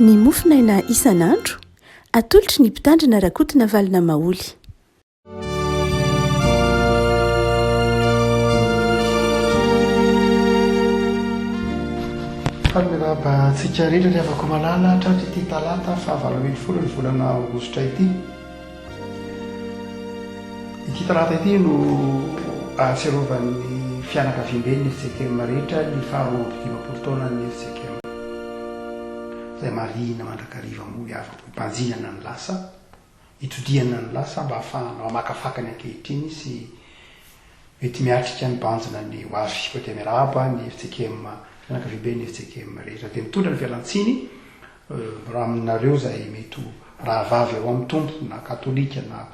ny mofinaina isan'andro atolotry ny mpitandrina rakotina valina maoly. Famiraba tsika rehetra ny avako malala tratry ity talata fahavalo folo ny volana aogositra ity. Ity talata ity no ahatsiarovan'ny fianakaviam-be ny FCKM rehetra ny faharoa dimapolo taona ny FCKM. Izay marina mandrakariva moa avako mpanjinana ny lasa, itodiana ny lasa mba ahafahana mamakafaka ny ankehitriny sy mety miatrika ny banjina ny hoavy kote miraba ny FCKM fianakaviam-be ny FCKM rehetra. Dia mitondra ny fialantsiny raha aminareo izay mety raha vavy ao amin'ny tompo na katolika na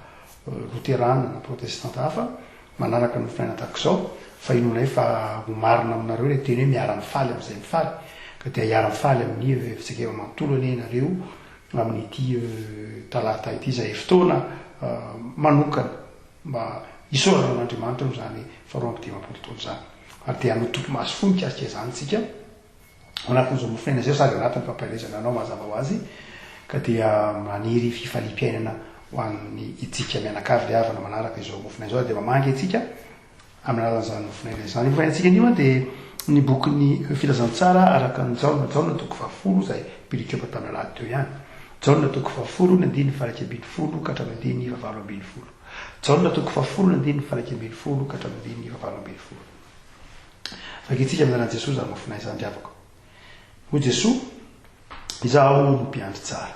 luterana na protestanta hafa manaraka ny finaina tahaka izao, fa inonay fa marina aminareo ilay teny hoe miara-mifaly amin'izay mifaly, ka dia hiara-mifaly amin'ny FCKM manontolo anie nareo amin'ity talata ity izay fotoana manokana mba hisaorana an'Andriamanitra izany faharoa amby dimapolo taona izany. Ary dia hanotoky maso fo mikasika izany tsika anatin'izao mofinaina izay sady anatin'ny fampaelezana anao mazava ho azy, ka dia maniry fifaliam-piainana ho an'ny itsika mianakavy le havana manaraka izao mofinaina izao. Dia mamangy antsika amin'ny alalan'izany mofinaina izany. Mofinainantsika anio dia ny bokin'ny filazantsara araka ny Jaona toko 10 izay pilikopa tamin'ny alahady teo ihany. Jaona toko 10 ny andiny faraky ambin'ny folo ka hatramin'ny andiny vavalo ambin'ny folo. Jaona toko 10 ny andiny faraky ambin'ny folo ka hatramin'ny andiny vavalo ambin'ny folo. Fakitsika amin'an'i Jesosy izany mofinaina izany driavako. Hoy Jesosy, izaho ny mpiandry tsara.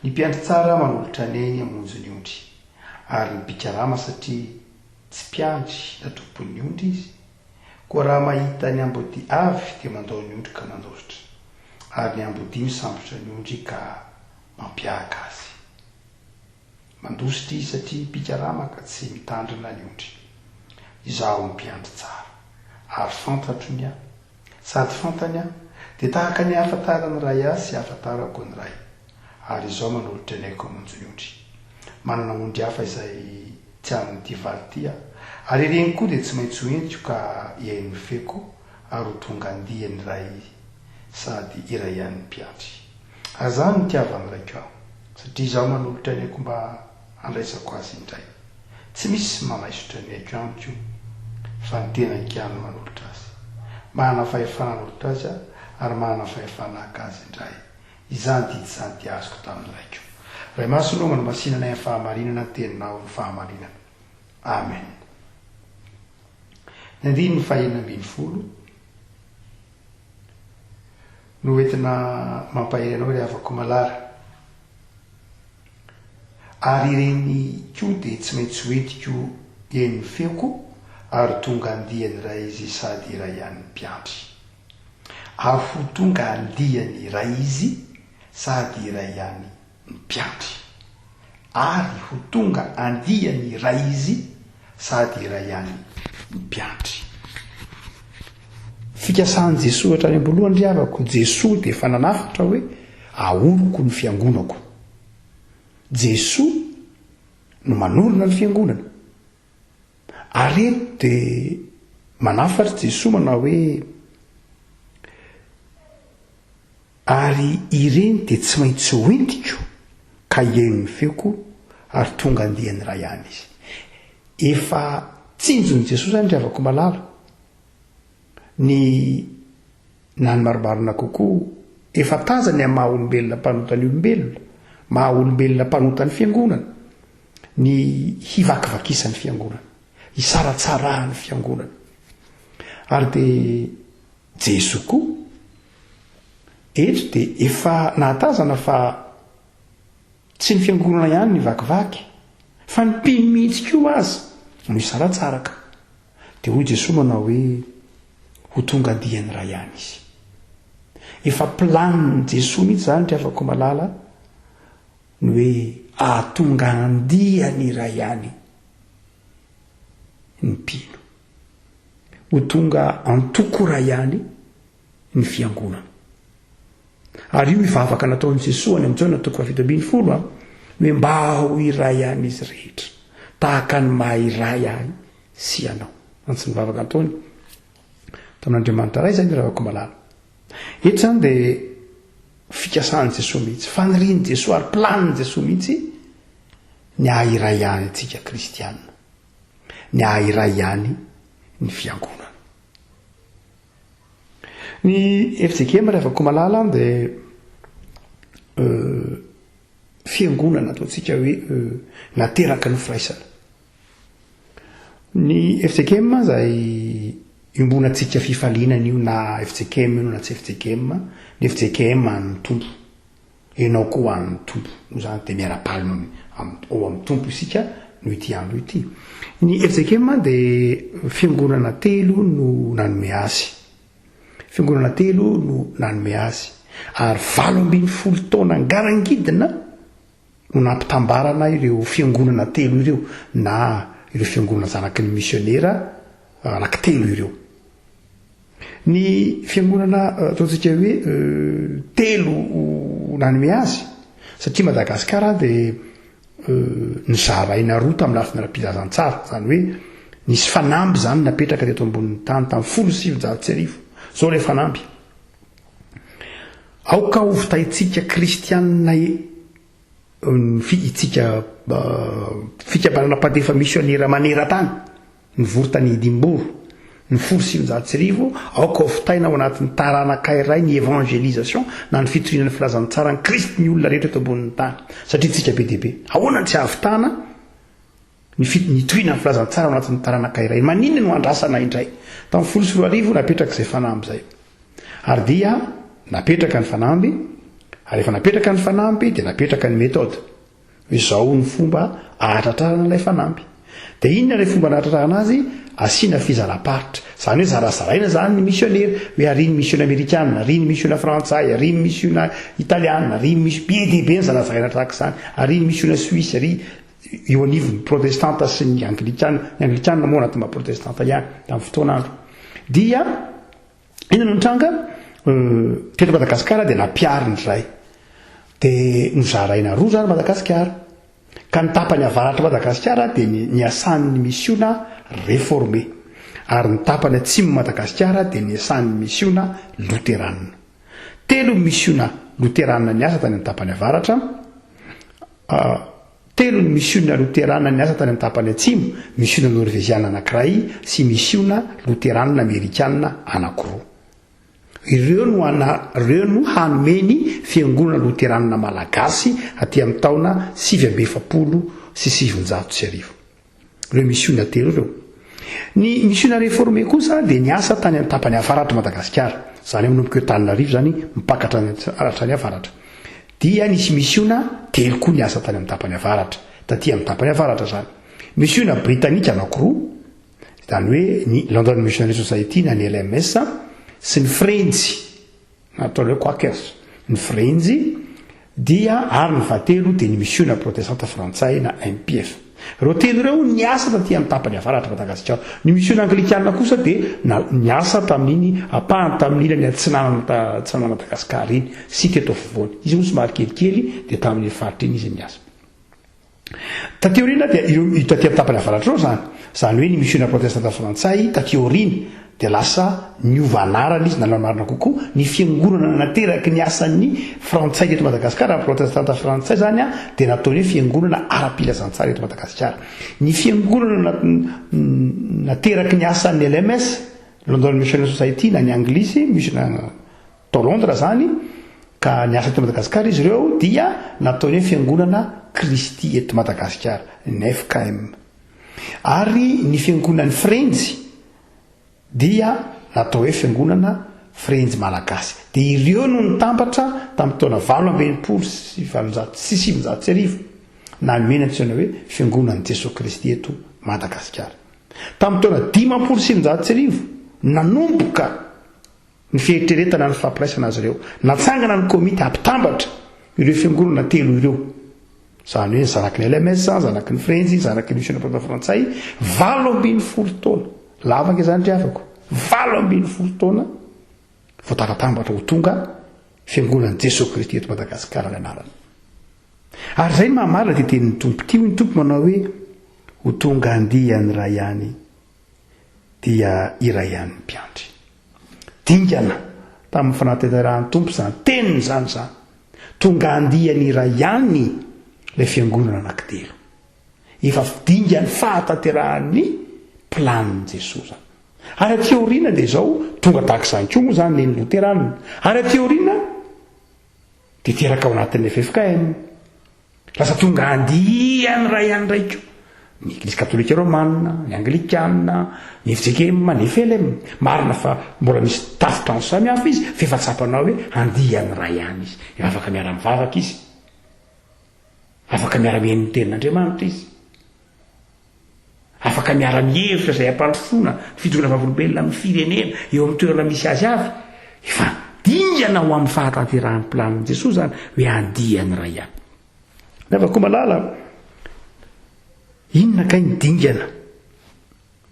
Ny mpiandry tsara manolotra aneny hamonjy ny ondry, ary ny bikarama satria tsy mpiandry na tompon'ny ondry izy, koa raha mahita ny amboady avy dia mandao ny ondry ka mandositra, ary ny amboady misambotra ny ondry ka mampiahaka azy. Mandositra izy satria bikarama ka tsy mitandrina ny ondry. Izaho ny mpiandry tsara, ary fantatro ny ahy, sady fantany ahy, dia tahaka ny ahafantarany ray ahy sy ahafantarako ny ray, ary izao manolotra ny aiko hamonjy ny ondry. Manana ondry hafa izay tsy amin'ity valy ity aho, ary ireny koa dia tsy maintsy ho entiko ka hiain'ny feko, ary ho tonga andihan'ny ray sady iray ihany mpiandry. Ary izany no tiavan'ny raiko aho, satria izaho manolotra ny aiko mba handraisako azy indray. Tsy misy mamaisotra ny aiko amiko, fa ny tena ikano manolotra azy. Mahana fahefana manolotra azy aho, ary mahana fahefana haka azy indray. Izany didy izany dia azoko tamin'ny raiko. Ray maso aloha no masinana ny fahamarinana ny teninao ny fahamarinana. Amen. Ny andiny ny fahaenina ambin'ny folo no entina mampahery anao ilay havako malara. Ary ireny koa dia tsy maintsy ho entiko hiain'ny feoko, ary tonga andihan'ny ray izy sady iray ihany mpiandry. Ary ho tonga andihan'ny ray izy sady iray ihany mpiandry. Ary ho tonga andihan'ny ray izy sady iray ihany mpiandry. Fikasan'i Jesosy hatrany am-boalohany ry havako, Jesosy dia efa nanafatra hoe ahoroko ny fiangonako. Jesosy no manorina ny fiangonana. Ary eto dia manafatra Jesosy manao hoe ary ireny dia tsy maintsy ho entiko ka hiain'ny feoko, ary tonga andihan'ny ray ihany izy. Efa tsinjon'i Jesosy izany driavako malala. Ny marimarina kokoa efa tazany amin'ny maha olombelona mpanotany olombelona, maha olombelona mpanotany fiangonana, ny hivakivakisan'ny fiangonana, hisaratsarahan'ny fiangonana. Ary dia Jesosy koa eto dia efa nahatazana fa tsy ny fiangonana ihany ny vakivaky, fa ny mpino mihitsy koa azy no hisaratsaraka. Dia hoy Jesosy manao hoe ho tonga andihan'ny ray ihany izy. Efa planin'i Jesosy mihitsy izany driavako malala, ny hoe ahatonga andihany ray ihany ny mpino, ho tonga antoko ray ihany ny fiangonana. Ary io mivavaka nataon'i Jesosy any amin'ny Jaona toko 7:20 hoe mba ho iray ihany izy rehetra, tahaka ny maha iray ahy sy ianao. Tsy mivavaka nataony tamin'Andriamanitra ray izay ny ravako malala. Eto izany dia fikasany Jesosy mihitsy faniriany Jesosy ary planiny Jesosy mihitsy ny ahiray ihany atsika kristianina, ny ahiray ihany ny fiangonana. Ny FJKM rehefa ko malala dia fiangonana ataontsika hoe nateraka ny firaisana. Ny FJKM zay iombonatsika fifalinana io na FJKM io na tsy FJKM, ny FJKM ny tompo, enao koa any tompo, no zany dia miara-palina ao amin'ny tompo isika no ity andro ity. Ny FJKM dia fiangonana telo no nanome azy. Fiangonana telo no nanome azy. Ary 80 taona ngarangidina no nampitambarana ireo fiangonana telo ireo na ireo fiangonana zanaky ny missionnaire anankitelo ireo. Ny fiangonana ataontsika hoe telo nanome azy satria Madagasikara dia nizaraina roa tamin'ny lafiny ara-pizazantsara, zany hoe nisy fanamby zany napetraka teto ambonin'ny tany tamin'ny 1700. Zao ilay fanamby. Aoka ovitaitsika kristianina itsika fikabanana-padefa missionnaire manera-tany nivory tany Edimboro ny 1700. Aoka ovitaina ao anatin'ny taranakairay ny évangélisation na ny fitoriana ny filazantsara ny Kristy ny olona rehetra eto ambonin'ny tany satria tsika be dia be. Ahoana tsy ahavitana ny tohina ny filazantsara ao anatin'ny taranakairay. Maninona no andrasana indray? Tamin'ny 14 napetraka izay fanamby zay. Ary dia napetraka ny fanamby, ary efa napetraka ny fanamby dia napetraka ny méthode. Izao ny fomba ahatratrarana ilay fanamby. Dia inona ilay fomba ahatratrarana azy? Asiana fizara-paritra. Zany hoe zarazaraina zany ny missionnaire, hoe ary ny mission américaine, ary ny mission frantsay, ary ny mission italiana, ary ny mission be dia be ny zarazaraina tahaka izany, ary ny mission suisse, ary eo anivony protestanta sy ny anglikana moa anaty maha-protestanta ihany tamin'ny fotoanandro. Dia inona no tranga? Teto Madagasikara dia nampiariny iray. Dia nozaraina roa zany Madagasikara. Ka ny tapany avaratra Madagasikara dia ny asan'ny missiona réformé. Ary ny tapany atsimo Madagasikara dia ny asan'ny missiona luterana. Telo missiona luterana ny asa tany amin'ny tapany avaratra. Telo ny missiona luterana ny asa tany amin'ny tapany atsimo, missiona norvégiana anankiray sy missiona luterana amerikana anankiroa. Ireo no hanomeny fiangonana luterana malagasy aty amin'ny taona 1970 sy 1990. Ireo missiona telo ireo. Ny missiona réformé kosa dia ny asa tany amin'ny tapany avaratra Madagasikara. Zany manomboka Antananarivo zany mipakatra ny avaratra. Dia nisy missiona telo koa ny asa tany amin'ny tapany avaratra, taty amin'ny tapany avaratra zany. Missiona britannika anankiroa, zany hoe ny London Missionary Society na ny LMS sy ny Frenzy, natao hoe Quakers. Ny Frenzy dia ary ny fahatelo dia ny missiona protestanta frantsay na MPF. Ireo telo ireo ny asa taty amin'ny tapany avaratra Madagasikara. Ny missiona anglikana kosa dia ny asa tamin'iny apahany tamin'iny ny atsinanana Madagasikara iny sy teto afovoany. Izy moa somary kelikely dia tamin'ny faritra iny izy miasa. Taty aoriana dia io taty amin'ny tapany avaratra ireo zany. Zany hoe ny missiona protestanta frantsay taty aoriana dia lasa niova anarana izy nalamarina kokoa ny fiangonana nateraky ny asan'ny frantsay eto Madagasikara, protestanta frantsay zany dia nataony hoe fiangonana ara-pilazantsara eto Madagasikara. Ny fiangonana nateraky ny asan'ny LMS, London Missionary Society na ny anglisy, missiona tao Londres zany, ka ny asa eto Madagasikara izy ireo dia nataony hoe fiangonana Kristy eto Madagasikara, ny FKM. Ary ny fiangonan'ny Frenzy dia natao hoe fiangonana Frenzy malagasy. Dia ireo no nitambatra tamin'ny taona 1970 sy 1990 nanome antsoina hoe fiangonan'i Jesosy Kristy eto Madagasikara. Tamin'ny taona 500 sy 1990 nanomboka ny fieritreretana ny fampiraisana azy ireo. Natsangana ny komity ampitambatra ireo fiangonana telo ireo. Zany hoe zanaky ny LMS, zanaky ny Frenzy, zanaky ny missiona protestanta frantsay 80 taona. Lavaka izany driavako 80 taona vao takatambatra ho tonga fiangonan'i Jesosy Kristy eto Madagasikara ny anarany. Ary izay ny mahamarina dia tenin'ny tompo tio, ny tompo manao hoe ho tonga andiany iray ihany dia iray ihany mpiandry. Dingana tamin'ny fanatanterahany tompo zany teniny zany zany tonga andihany iray ihany lay fiangonana anankitelo efa fidinga ny fahatanterahany planin' Jesosy zany. Ary aty aoriana dia zao tonga tahak'izany koa moa zany neny loteranina. Ary aty aoriana dia teraka ao anatin'ilay FFKM. Lasa tonga andihany ray ihany ray koa ny Eglise Katolika Romanina, ny Anglikana, ny FJKM, ny FLM. Marina fa mbola misy tafitra samy hafa izy fa efa tsapana hoe andihany ray ihany izy. Afaka miara-mivavaka izy. Afaka miara-mihaino ny tenin'Andriamanitra izy. Afaka miara-mihevitra izay ampandrosoana fijorana vavolombelona amin'ny firenena eo amin'ny toerana misy azy avy. Efa dingana ho amin'ny fahatanterahany planin' Jesosy zany hoe andihany ray ihany. Nefa koa malala inona kay ny dingana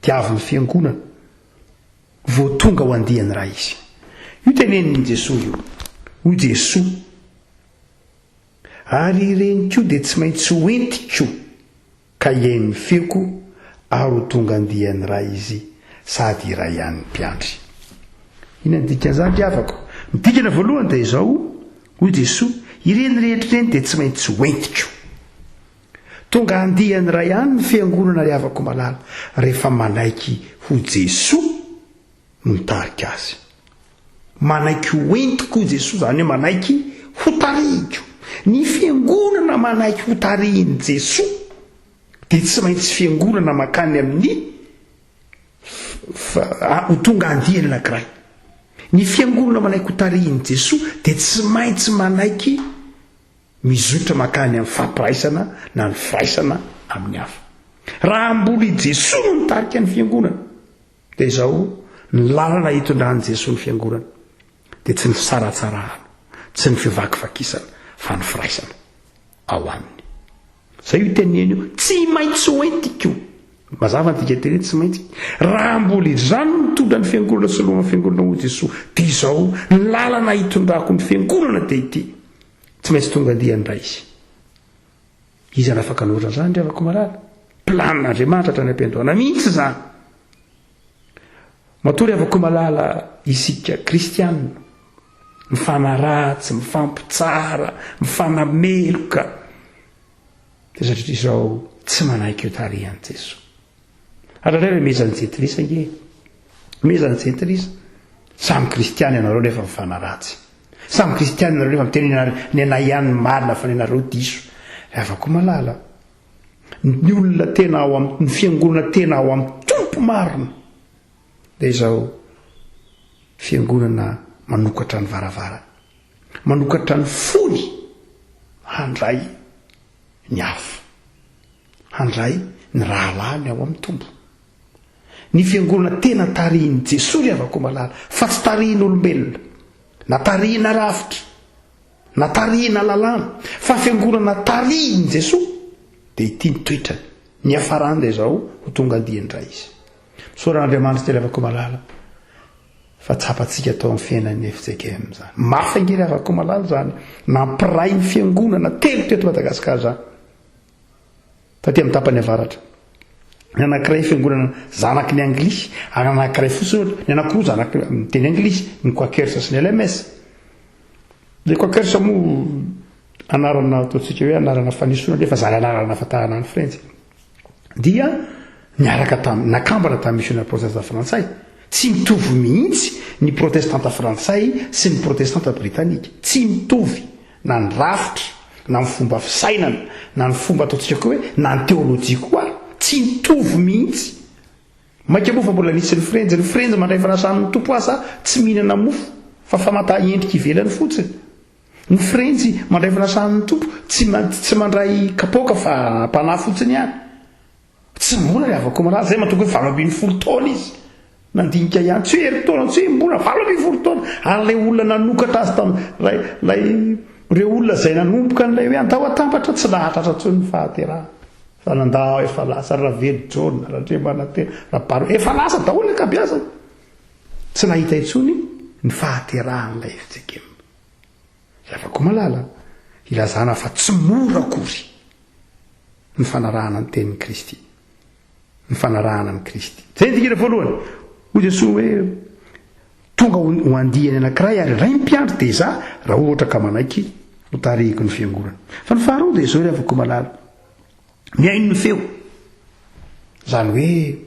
diavin'ny fiangonana vao tonga ho andihany ray izy. Io tenenin' Jesosy io. Hoy Jesosy, ary ireny koa dia tsy maintsy hoentiko ka iain'ny feoko ary ho tonga andihany ray izy sady iray ihany mpiandry. Inona ny dikan'izany diavako? Ny dikana voalohany dia izao, hoy Jesosy, ireny rehetra ireny dia tsy maintsy hoentiko. Tonga andihany ray ihany ny fiangonana ry havako malala rehefa manaiky ho Jesosy no mitarika azy. Manaiky hoentiko Jesosy zany hoe manaiky ho tarihiko. Ny fiangonana manaiky ho tarihin' Jesosy dia tsy maintsy fiangonana makany amin'ny ho tonga andihany anankiray. Ny fiangonana manaiky ho tarihin' Jesosy dia tsy maintsy manaiky mizotra makany amin'ny fampiraisana na ny firaisana amin'ny hafa. Raha mbola i Jesosy no mitarika ny fiangonana dia izao ny lalana hitondrahan'i Jesosy ny fiangonana dia tsy ny fisaratsarahana, tsy ny fivakivakisana fa ny firaisana ao aminy. Zay io teneny io, tsy maintsy hoentiko. Mazava ny dikateny tsy maintsy. Raha mbola izany no mitondra ny fiangonana sy lohan'ny fiangonana ho Jesosy dia izao ny lalana hitondrahako ny fiangonana dia ity. Tsy maintsy tonga andihany ray izy. Izy anafaka nohatra zany ry havako malala. Planin'Andriamanitra hatrany am-piandohana mihitsy zany. Matoa ry havako malala isika kristianina mifanaratsy, mifampitsara, mifanameloka dia satria izao tsy manaiky eo tarihan'i Jesosy. Atratray mezan'ny jentilisa nge. Mezan'ny jentilisa. Samy kristiany ianareo nefa mifanaratsy. Samy kristiany ianareo nefa miteny ny anay ihany marina fa ny anareo diso. Afaka malala. Ny olona tena ao amin'ny fiangonana tena ao amin'ny tompo marina. Dia izao fiangonana manokatra ny varavara. Manokatra ny fony handray ny hafa. Handray ny rahalany ao amin'ny tompo. Ny fiangonana tena tarihin' Jesosy avako malala fa tsy tarihin'olombelona na tarihina rafitra na tarihina lalàna fa fiangonana tarihin' Jesosy dia ity ny toetrany ny hafarany dia izao ho tonga andihany ray izy. Soran'Andriamanitra telo avako malala fa tsapatsika atao amin'ny fiainan'ny FJKM zany. Mafy angery avako malala zany nampiray ny fiangonana telo teto Madagasikara zany. Taty amin'ny tapany avaratra. Ny anankiray fiangonana zanaky ny Anglisy, ary anankiray fotsiny ny anankiroa zanaky miteny Anglisy, ny Quakers sy ny LMS. Ilay Quakers moa anarana ataontsika hoe anarana fanisona nefa zany anarana afatahana ny Frentsa. Dia niaraka nakambana tamin'ny missionnaire protestanta frantsay. Tsy mitovy mihitsy ny protestanta frantsay sy ny protestanta britanika. Tsy mitovy na ny rafitra, na ny fomba fisainana, na ny fomba ataontsika koa hoe na ny teolojia koa. Tsy mitovy mihitsy. Maika moa fa mbola nisy ny Frentsa mandray fanasan'ny tompo asa tsy mihinana mofo fa famataha endrika ivelany fotsiny. Ny Frentsa mandray fanasan'ny tompo tsy mandray kapoka fa mpanahy fotsiny ihany. Tsy mbola ry havako malala zay mahatonga hoe 20 taona izy. Nandinika ihany tsy hoe eritaona tsy hoe mbola 20 taona. Ary lay olona nanokatra azy tamin'ilay reo olona zay nanomboka n'ilay hoe andao atambatra tsy lahatratra tsony ny fahaterahana. Fa nandao efa lasa ravely John, Andriamanitena, Rabaro efa lasa daholo ny kabiazany. Tsy nahita intsony ny fahaterahan'ilay FJKM. Afaka malala ilazana fa tsy mora akory ny fanarahana ny tenin'i Kristy. Ny fanarahana ny Kristy. Zay dikira voalohany. Hoy Jesosy hoe tonga ho andihany anankiray ary ray mpiandro dia za raha ohatra ka manaiky ho tarihiko ny fiangonana fa ny faharoa dia izao ry avako malala miaino ny feo zany hoe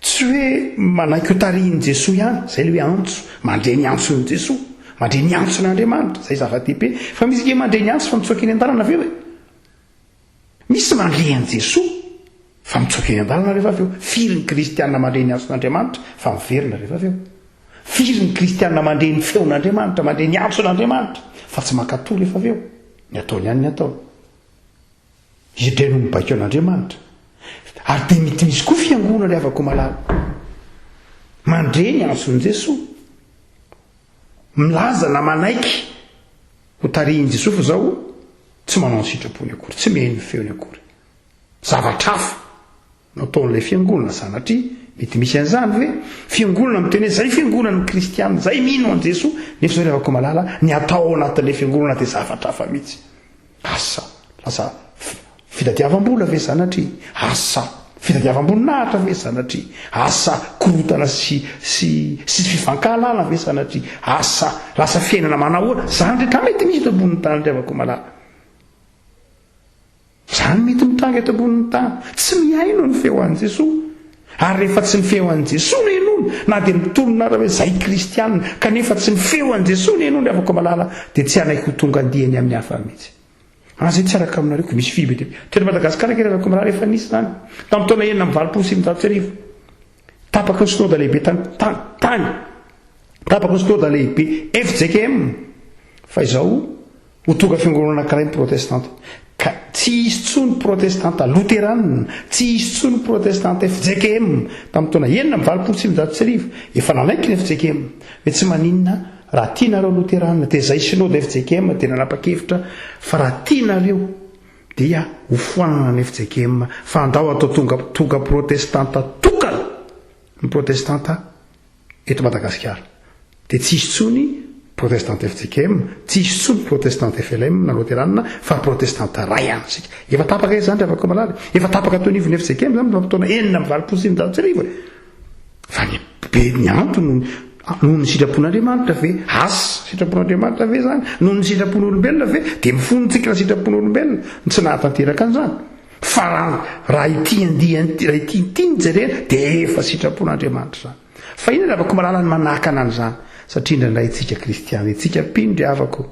tsy hoe manaiky ho tarihiny Jesosy ihany zay le hoe antso mandre ny antson'i Jesosy mandre ny antson'Andriamanitra zay zava-dehibe fa misy ke mandre ny antso fa mitsoaka eny an-dalana aveo e misy mandre an' Jesosy fa mitsoaka eny an-dalana rehefa aveo firy ny kristianina mandre ny antson'Andriamanitra fa miverina rehefa aveo firy ny kristianina mandre ny feon'Andriamanitra mandre ny antson'Andriamanitra fa tsy mankatoa rehefa aveo ny ataony ihany ny ataony izy dre no mibaiko an'Andriamanitra ary dia mety misy koa fiangonana ry avako malala mandre ny antson'i Jesosy milaza na manaiky ho tarihiny Jesosy fa zao tsy manao ny sitrapony akory tsy miheno feony akory zavatra hafa nataon'ilay fiangonana sanatria mety misy an'izany hoe fiangonana miteny hoe zay fiangonana ny kristianina zay mino an' Jesosy nefa zao ry avako malala ny atao anatin'ilay fiangonana dia zavatra hafa mihitsy asa lasa fitadiavam-bola ve sanatria asa fitadiavam-boninahitra ve sanatria asa korotana sy fifankahalala ve sanatria asa lasa fiainana manahoana zany rehetra mety misy eto ambonin'ny tany ry avako malala zany mety mitrangy eto ambonin'ny tany tsy miaino ny feo an' Jesosy ary rehefa tsy ny feo an' Jesosy ny enony na dia mitolona raha hoe zay kristianina kanefa tsy ny feo an' Jesosy ny enony ry avako malala dia tsy anaiky ho tonga andihany amin'ny hafa mihitsy zay tsy araka aminareo ko misy firy be tena Madagasikara kely avako malala efa nisy zany tamin'ny taona enina amby valopolo sy midato sy arivo tapaka ny synode lehibe tany tapaka ny synode lehibe FJKM fa izao ho tonga fiangonana anankiray ny protestanta ka tsy isy tsony protestanta luteranina tsy isy tsony protestanta FJKM tamin'ny taona enina amby valopolo sy midato sy arivo efa nanaiky ny FJKM hoe tsy maninona raha tianareo luteranina dia zay synode FJKM dia nanapa-kevitra fa raha tianareo dia ho foanana ny FJKM fa andao atao tonga protestanta tokana ny protestanta eto Madagasikara dia tsy isy tsony protestante FJKM tsy isy tsony protestante FLM na luteranina fa protestanta ray ihany sika efa tapaka izy zany ry avako malala efa tapaka taonivon'ny FJKM zany tamin'ny enina amby valopolo sy midato sy arivo fa ny be ny antony noho ny sitrapon'Andriamanitra ve asa sitrapon'Andriamanitra ve zany noho ny sitrapon'olombelona ve dia mifonontsika na sitrapon'olombelona tsy nahatanteraka an'izany fa raha ity tiany jerena dia efa sitrapon'Andriamanitra zany fa ina ry avako malala ny manahaka an'izany satria indraindray itsika kristiana itsika mpindry avako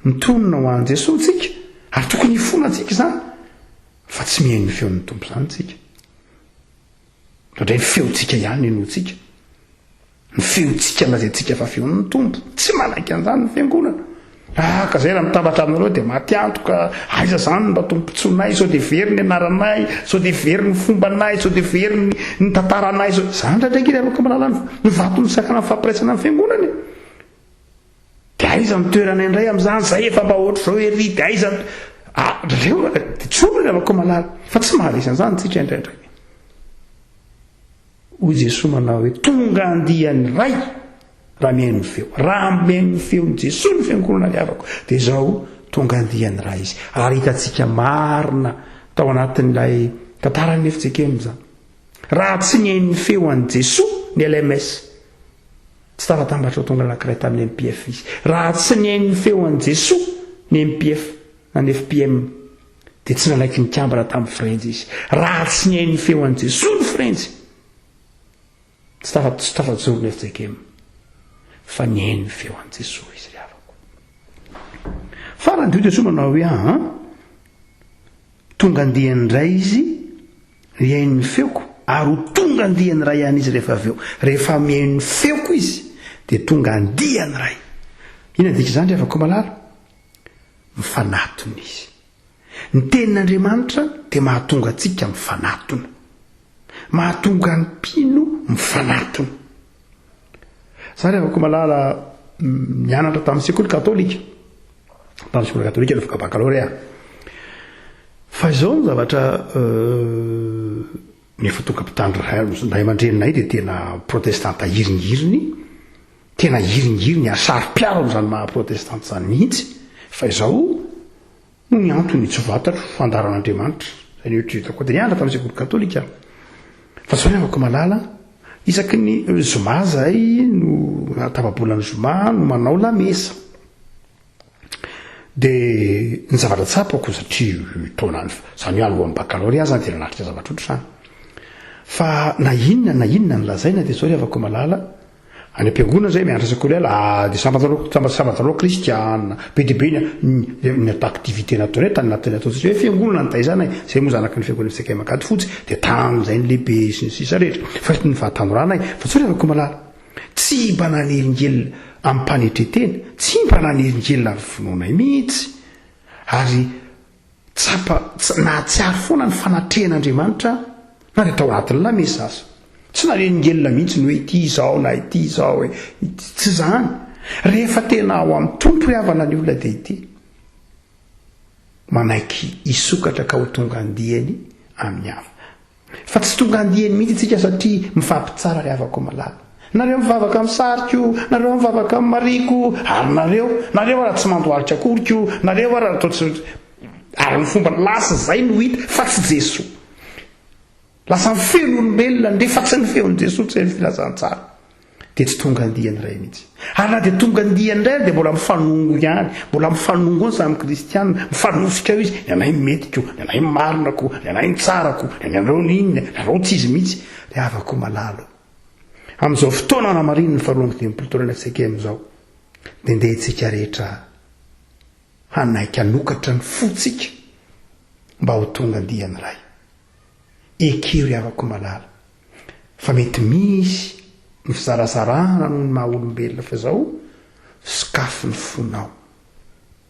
mitonona ho an' Jesosy tsika ary tokony hifonantsika zany fa tsy mihaino ny feon'ny tompo zany tsika indray ny feontsika ihany enotsika ny feontsika lazaintsika fa feon'ny tompo tsy manaiky an'izany ny fiangonana ka zay raha mitambatra aminareo dia matiantoka aiza zany mba tompontsoanay sao dia very ny anaranay sao dia very ny fombanay sao dia very ny tantaranay sao zany ndraindraiky ry avako malala ny vato misakana fampiraisana amin'ny fiangonana dia aiza mitoerana indray amin'izany zay efa mba ohatra zao ery dia aiza reo dia tsolo ry avako malala fa tsy maharesy an'izany tsika indraindray hoy Jesosy manao hoe tonga andihany ray raha mihaino ny feo raha mihaino ny feon'i Jesosy ny fiangonana liavako dia izao tonga andihany ray izy ary hitantsika marina tao anatin'ilay tantaran'ny FJKM zany raha tsy nihaino ny feo an'i Jesosy ny LMS tsy tafatambatra ho tonga anankiray tamin'ny MPF izy raha tsy nihaino ny feo an'i Jesosy ny MPF na ny FPM dia tsy nanaiky nikambana tamin'ny Frenjy izy raha tsy nihaino ny feo an'i Jesosy ny Frenjy tsy tafatsoro ny FJKM fa nihaino ny feo an'i Jesosy izy ry avako farany dia Jesosy manao hoe tonga andihany ray izy mihaino ny feoko ary ho tonga andihany ray ihany izy rehefa aveo rehefa mihaino ny feoko izy dia tonga andihany ray ina dika izany ry avako malala mifanatona izy ny tenin'Andriamanitra dia mahatonga antsika mifanatona mahatonga ny mpino mifanatona zany ry avako malala nianatra tamin'ny sekoly katolika tamin'ny sekoly katolika rehefa baccalauréat fa izao ny zavatra nefa tonga mpitandro ray aman-dreninay dia tena protestanta hiringiriny tena hiringiriny asary-piaro zany maha-protestanta zany mihitsy fa izao no ny antony tsy vatatro fandaran'Andriamanitra zay ny otrita koa dia nianatra tamin'ny sekoly katolika fa zao ny avako malala isaky ny zoma zay no tapabolany zoma no manao lamesa de ny zavatra tsapako satria taonany zany alohan'ny baccalauréat zany tena natrika zavatra ohatry zany fa na inona ny lazaina de zao ry avako malala any am-piangonana zay mianatra sekoly de sambatanao kristiana be de be ny activité naturelle tany natany atao hoe fiangonana ny taizana zay moa zanaky ny fiangonana fitsakay makady fotsy de tano zay ny lehibe sy ny sisa rehetra fa ny fahatanoranay fa tsao ry avako malala tsy mba nanelingely amin'ny mpanetretena tsy mba nanelingely ary finoanay mihitsy ary nahatsiary foana ny fanatrehan'Andriamanitra na de tao anatin'ny lamesa aza tsy nanelingely mihitsy ny hoe ity zao na ity zao tsy zany rehefa tena ao amin'ny tompo havana ny olona de ity manaiky isokatra ka ho tonga andihany amin'ny hafa fa tsy tonga andihany mihitsy itsika satria mifampitsara ry havako malala nareo mivavaka amin'ny sariko nareo mivavaka amin'ny mariko ary nareo raha tsy mandoaritra akoriko nareo raha ataotsy ary ny fomba lasa zay no hita fa tsy Jesoa lasa ny feon'olombelona ndefa tsy ny feon'i Jesoa tsy ny filazantsara de tsy tonga andihany ray mihitsy ary na de tonga andihany ray de mbola mifanongo ihany mbola mifanongo ny samy kristianina mifanosika eo izy ny anay metiko ny anay marinako ny anay tsarako ny anareo n'inona nareo tsy izy mihitsy de havako malalo amin'izao fotoana na mariny ny faharoa dimampolo taona tsika amin'izao de ndehantsika rehetra hanaiky hanokatra ny fotsika mba ho tonga andihany ray ekeo ry havako malala fa mety misy ny fizarasarana noho ny maha olombelona fa zao sikafo ny fonao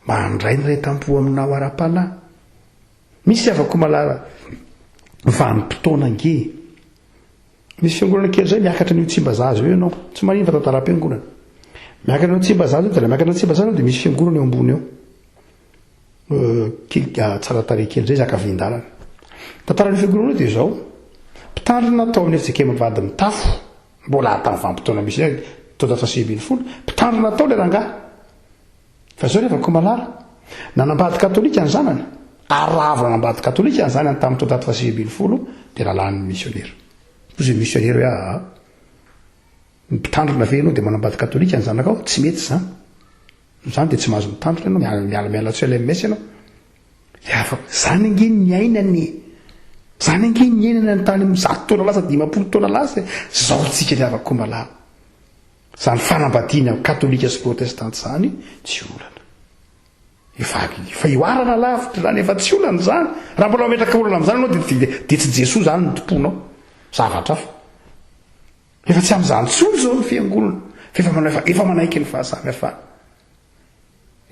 mba handray ny ray tampo aminao ara-panahy misy havako malala vanim-potoana nge misy fiangonana kely zay miakatra ny Tsimbazaza eo ianao tsy mariny fa tantara-piangonana miakatra ny Tsimbazaza de la miakatra ny Tsimbazaza de misy fiangonana eo ambony eo tsara tare kely zay zakavindalana tantaran'ny fiangonana de zao mpitandrina atao amin'ny fitsakay mivady mitafo mbola tamin'ny vanim-potoana misy tao 720 mpitandrina atao le rangahy fa zao rehefa malala nanambady katolika ny zanany aravo nanambady katolika ny zanany tamin'ny tao 720 de lalan'ny missionnaire ozy missionnaire hoe mpitandrina ve ianao de manambady katolika ny zanakao tsy mety zany de tsy mahazo mitandrina ianao miala tsy LMS ianao zany angeny ny ainany zany angeny ny ainana ny tany 100 taona lasa 50 taona lasa zao tsika ry havako malala zany fanambadiana katolika sy protestante zany tsy olana efa ioarana lavitra zany efa tsy olana zany raha mbola metraka olana am'zany anao de tsy Jesoa zany ny tomponao zavatra fa efa tsy am'zany tsolo zao ny fiangonana efa manaiky ny fahasamihafana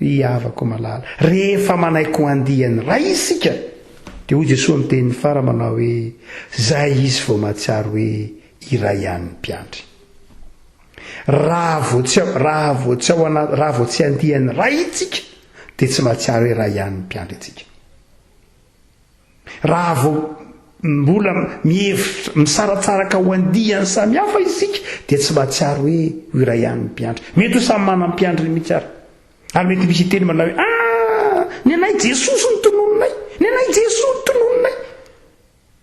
iavako malala rehefa manaiky ho andihany ray isika de hoy Jesoa amin'ny tenin'ny fara manao hoe zay izy vao mahatsiaro hoe iray ihany ny mpiandry raha vao tsy andihany ray itsika de tsy mahatsiaro hoe iray ihany ny mpiandry itsika raha vao mbola mihevitra misaratsaraka ho andihany samihafa isika de tsy mahatsiaro hoe iray ihany ny mpiandry mety ho samy mana mpiandry mihitsy ary mety misy teny manao hoe ny anay Jesosy ny tonononay ny anay Jesosy ny tonononay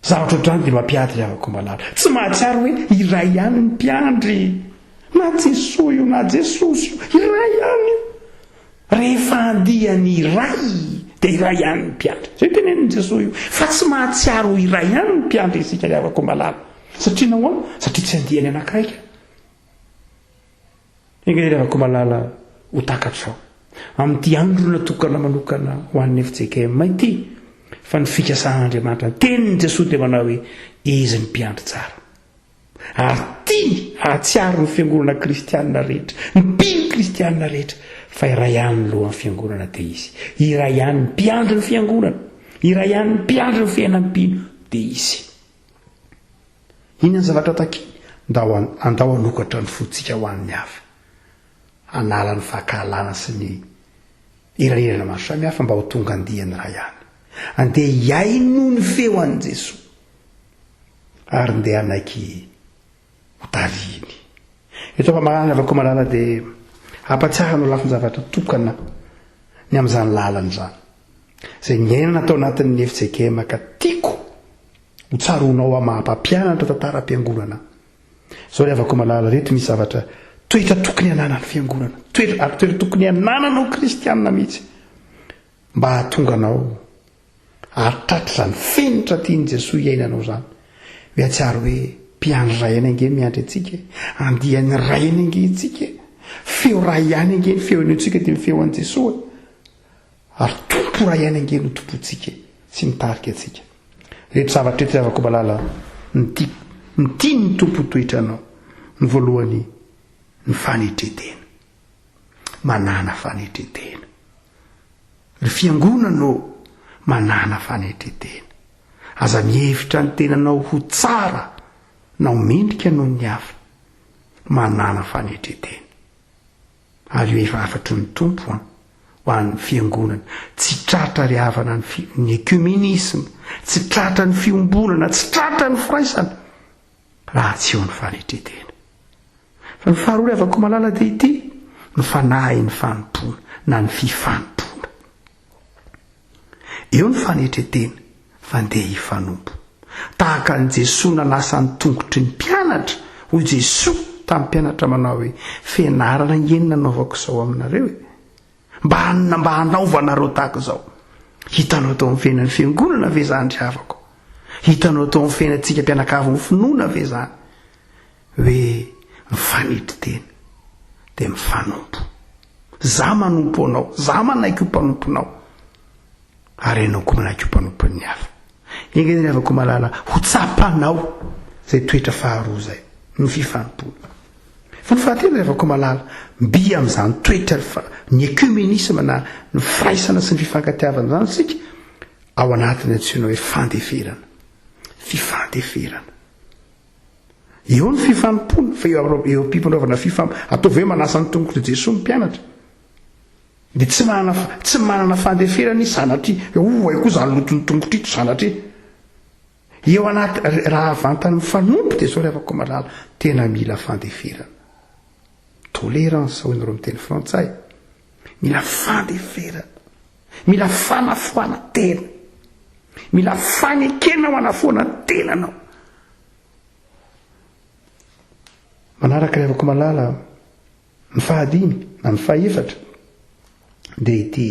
zavatra ohatrany de mampiady havako malala tsy mahatsiaro hoe iray ihany ny mpiandry na Jesosy io na Jesosy io iray ihany io rehefa andihany iray de iray ihany ny mpiandry zay teneniny Jesosy io fa tsy mahatsiaro iray ihany ny mpiandry isika havako malala satria nahoana satria tsy andihany anakiraika ingeny havako malala ho takatrao amin'ity andro natokana manokana ho an'ny FJKM ity fa ny fikasahan'Andriamanitra tenin'ny Jesosy de manao hoe izy ny mpiandry tsara ary tia ahatsiaro ny fiangonana kristianina rehetra ny mpino kristianina rehetra fa iray ihany ny lohan'ny fiangonana de izy iray ihany ny mpiandry ny fiangonana iray ihany ny mpiandry ny fiainam-pino de izy inona ny zavatra taky andao hanokatra ny fotsika ho an'ny hafa anala ny fakahalana sy ny irahirana maro samihafa mba ho tonga andihany raha ihany andeha iaino ny feo an'i Jesoa ary ndeha anaiky hotariny eto fa magnany avako malala de ampatsiarana lafiny zavatra tokana ny amin'izany lalany zany zay ny ainana atao anatin'ny FJKM ka tiako ho tsaronao mampampianatra tantara-piangonana zao le avako malala reto misy zavatra toetra tokony ananany fiangonana toetra tokony anananao kristianina mihitsy mba hahatonga anao aritratra zany fenitra tiany Jesosy iainanao zany hoe atsiary hoe mpiandry ray any ange miandry antsika andiany ray any ange tsika feo ray ihany ange ny feo antsika dia ny feo an Jesosy ary tompo ray ihany ange no tompontsika tsy mitarika atsika rehetra zavatra rehetra avako malala mitiny ny tompo toetranao ny voalohany ny fanetretena manana fanetretena ny fiangonanao manana fanetretena aza mihevitra ny tenanao ho tsara nao mendrika noho ny hafa manana fanetretena ary efa afatry ny tompo ho an'ny fiangonana tsy tratra ry havana ny ekumenisme tsy tratra ny fiombonana tsy tratra ny firaisana raha tsy eo ny fanetretena fa ny faharoa avako malala dia ity ny fanahy ny fanompona na ny fifanompona eo ny fanetretena fandeha hifanompo tahaka ny Jesosy nalasa ny tongotry ny mpianatra ho Jesosy tamin'ny mpianatra manao hoe fianarana enina naovako izao aminareo mba hanaovanareo tahaka izao hitanao tao amin'ny fiainan'ny fiangonana ve zany ry havako hitanao tao amin'ny fiainantsika mpianakavy ny finoana ve zany hoe mifanetretena dia mifanompo za manompo anao za manaiky ho mpanomponao ary ianao koa manaiky ho mpanompon'ny hafa ingany avako malala ho tsapanao zay toetra faharoa zay ny fifanompona fa ny fahatelo avako malala mbi amin'izany toetra ny ekumenisme na ny firaisana sy ny fifankatiavana zany sika ao anatiny antsoina hoe fandeferana fifandeferana eo ny fifanompona fa eo ampimpanaovana ataovy hoe manasa ny tongotry Jesosy mpianatra dia tsy manana fandeferana izy zanatry ay koa zany lotony tongotrito zanatry eo anaty raha vantany mifanompo dia zao le avako malala tena mila fandeferana tolérance hoy nireo miteny frantsay mila fandeferana mila fanafoana tena mila fanekena ho anafoana tenanao manaraka le avako malala ny fahadimy na ny fahaefatra dia ity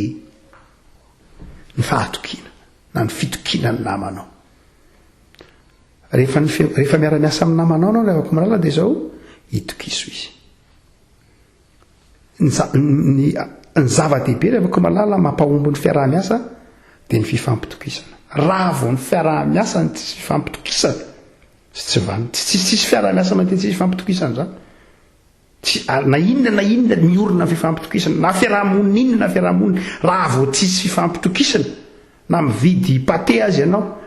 ny fahatokiana na ny fitokiana ny namanao rehefa miara-miasa amin'ny namanao anao le avako malala dia zao hitokiso izy ny zava-dehibe le avako malala mampahombo ny fiaraha-miasa dia ny fifampitokisana raha vao ny fiaraha-miasa ny tsisy fifampitokisana tsisy fiaraha-miasa mantsy tsisy fifampitokisana zany na inona miorina fifampitokisana na fiarahamonina inona na fiarahamonina raha vao tsisy fifampitokisana na mividy pate azy ianao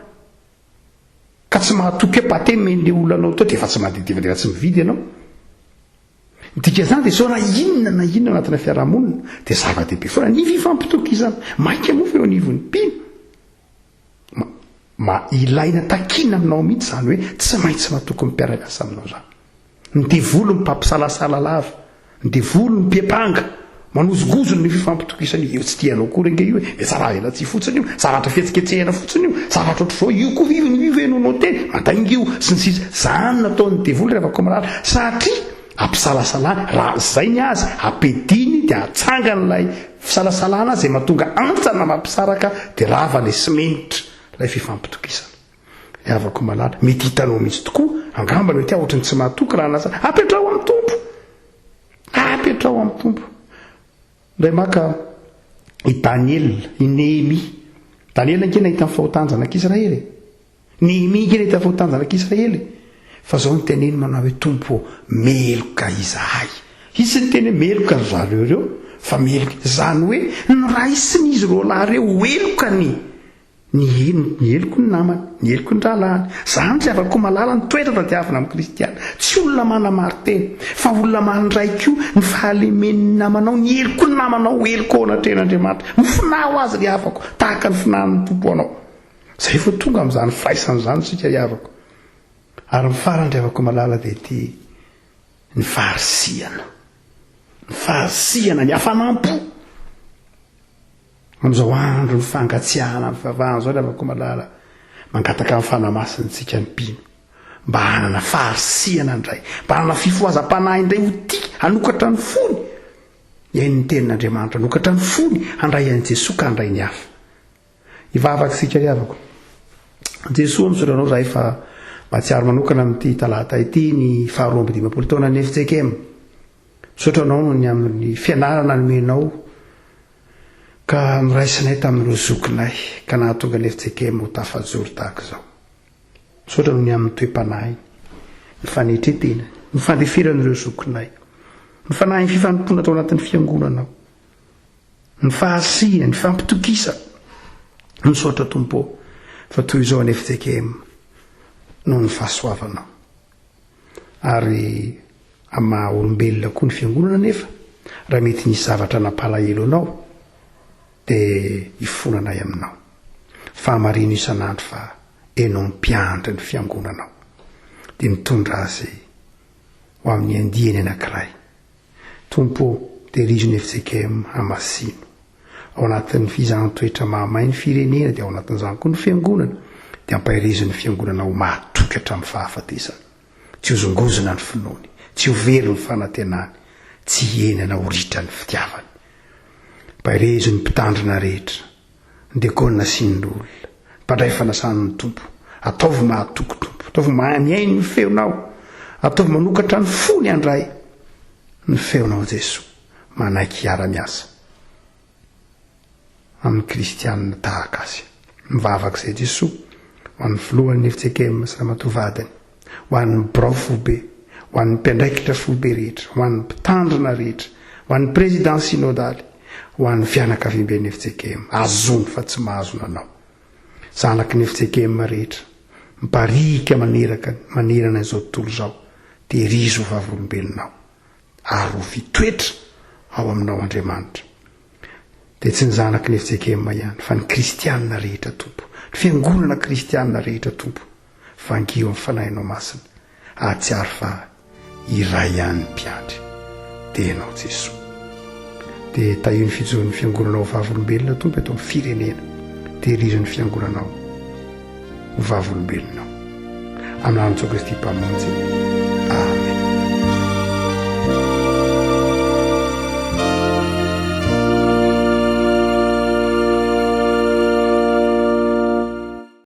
ka tsy mahatoky hoe pate mende olonanao tao dia efa tsy mandeha dia tsy mividy ianao dika zany dia sao na inona anatina fiarahamonina dia zava-dehibe foana ny fifampitokisana mainka moa feo anivon'ny mpino ilaina takina aminao mihitsy zany hoe tsy maintsy mahatoky mipiara-miasa aminao zany ny devolo ny mpampisalasala lava ny devolo ny mpiapanga manozogozony ny fifampitokisana io tsy tianao koa renge io hoe tsara ela tsy fotsiny io zavatra fietsiketsehana fotsiny io zavatra ohatr'izao io koa vivony enonao teny mandaingio sy ny sisa zany nataon'ny devolo rehefa malala satria ampisalasalana raha zay ny azy apediny dia atsangan'ilay fisalasalana zay mahatonga antsana mampisaraka dia rava le simenitra lay fifampitokisana avako malala mety hitanao mihitsy tokoa angambany hoe tia ohatrany tsy mahatoky raha nasa apetrao amin'ny tompo ndray maka i Daniel i Nehemi Daniel ange nahita ny fahotanjanak'Israely Nehemi nge nahita ny fahotanjanak'Israely fa zao ny teneny manao hoe tompo meloka izahay izy ny teny meloka zareo reo fa meloka zany hoe ny raisiny izy reo lahy reo elokany ny eloko ny namany ny eloko ny ralahany zany tsy afaka malala ny toetra tadiavina amin'ny kristiana tsy olona manamarteny fa olona mandray koa ny fahalemen'ny namanao ny eloko ny namanao eloko ao anatren'Andriamanitra mifinaho azy ry havako tahaka ny finan'ny tompo anao zay vao tonga amin'izany firaisana zany sika ry havako ary mifarany ry havako malala dia ty ny faharisihana ny hafanampo amin'izao andro ny fangatsiahana amin'ny vavahana zao ry havako malala mangataka amin'ny fanamasintsika ny mpino mba hanana faharisiana indray, mba hanana fifoazam-panahy indray ho tia hanokatra ny fony iainy ny tenin'Andriamanitra, hanokatra ny fony handray an'i Jesosy ka handray ny hafa. Ivavaka ry havako, Jesosy misotranao zahay fa mahatsiaro manokana amin'ity talata ity ny 2 taona ny Efitsekema. Misotranao no ny amin'ny fianarana nomenao ka miraisinay tamin'ireo zokinay ka nahatonga ny Efitsekema ho tafajoro tahaka izao. Misotra no ny amin'ny toe-panahy, ny fanetretena, ny fandeferan'ireo zokinay, ny fanahy ny fifanompoana tao anatin'ny fiangonanao, ny fahasiana, ny fampitokisa. Misotra Tompo fa toy izao any Efitsekema noho ny fahasoavanao. Ary amin'ny maha olombelona koa ny fiangonana nefa raha mety nisy zavatra nampalahelo anao dia hifonanay aminao. Fahamarino isan'andro fa enao mpiandry ny fiangonanao dia mitondra azy ho amin'ny andiany anankiray. Tompo tehirizony Efitsekema hamasino ao anatin'ny fizahana-toetra mahamainy firenena dia ao anatin'izany koa ny fiangonana dia ampahirizony fiangonana ho mahatoky hatramin'ny fahafatesana. Tsy hozongozona ny finoany, tsy ho very ny fanantenany, tsy hienana ho ritra ny fitiavany. Ampahirizony mpitandrina rehetra, ny diakona sy ny olona, mpandray fanasan'ny Tompo, ataovy mahatoky Tompo, ataovy miainy ny feonao, ataovy manokatra ny fony andray ny feonao Jesosy, manaiky hiara-miasa amin'ny kristianina tahaka azy. Mivavaka izay Jesosy ho an'ny filohan'ny Efitsekema sy ramatovadiny, ho an'ny birao foibe, ho an'ny mpiandraikitra foibe rehetra, ho an'ny mpitandrina rehetra, ho an'ny président synodaly, ho an'ny fianakavian'ny Efitsekema, azony fa tsy mahazona anao. Zanaky ny Efitsekema rehetra miparika manerana izao tontolo izao, tehirizo ho vavolombelonao ary ho fitoetra ao aminao Andriamanitra. Dia tsy ny zanaky ny Efitsekema ihany fa ny kristianina rehetra Tompo, ny fiangonana kristianina rehetra Tompo, vangio amin'ny fanahinao masina, ahatsiaro fa iray ihany mpiandry dia ianao Jesosy. Dia tahio ny fijoron'ny fiangonanao ho vavolombelona Tompo eto amin'ny firenena, tehirizon'ny fiangonanao ho vavolombelonao. Amin'ny an'i Jesu Kristy mpamonjy.